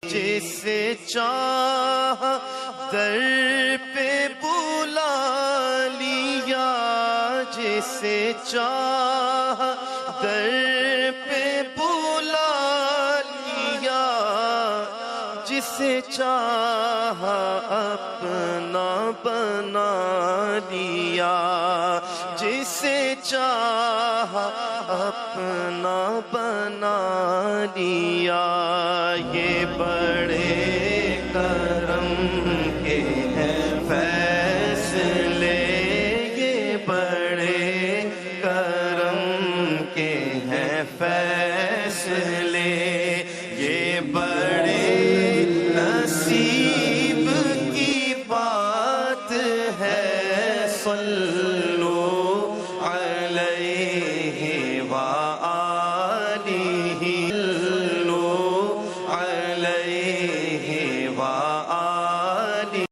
جسے چاہ در پہ بلا لیا، جسے چاہ در پہ بلا لیا، جسے چاہ اپنا بنا لیا، جسے چاہ اپنا بنا لیا۔ یہ بڑے کرم کے ہیں فیصلے، یہ بڑے کرم کے ہیں فیصلے، یہ بڑے نصیب کی بات ہے۔ صلو علیہ وآلہ، صلو علیہ وآلہ۔